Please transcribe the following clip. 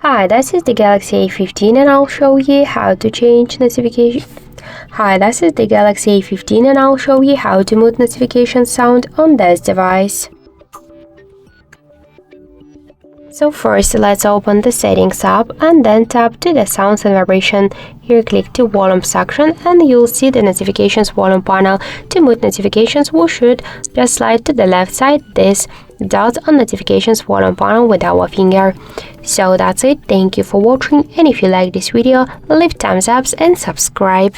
Hi, this is the Galaxy A15 and I'll show you how to change notification. Hi, this is the Galaxy A15 and I'll show you how to mute notification sound on this device. So first, let's open the Settings app and then tap to the Sounds and Vibration. Here click to Volume section and you'll see the Notifications volume panel. To mute notifications, we should just slide to the left side this dot on Notifications volume panel with our finger. So that's it. Thank you for watching, and if you like this video, leave thumbs up and subscribe.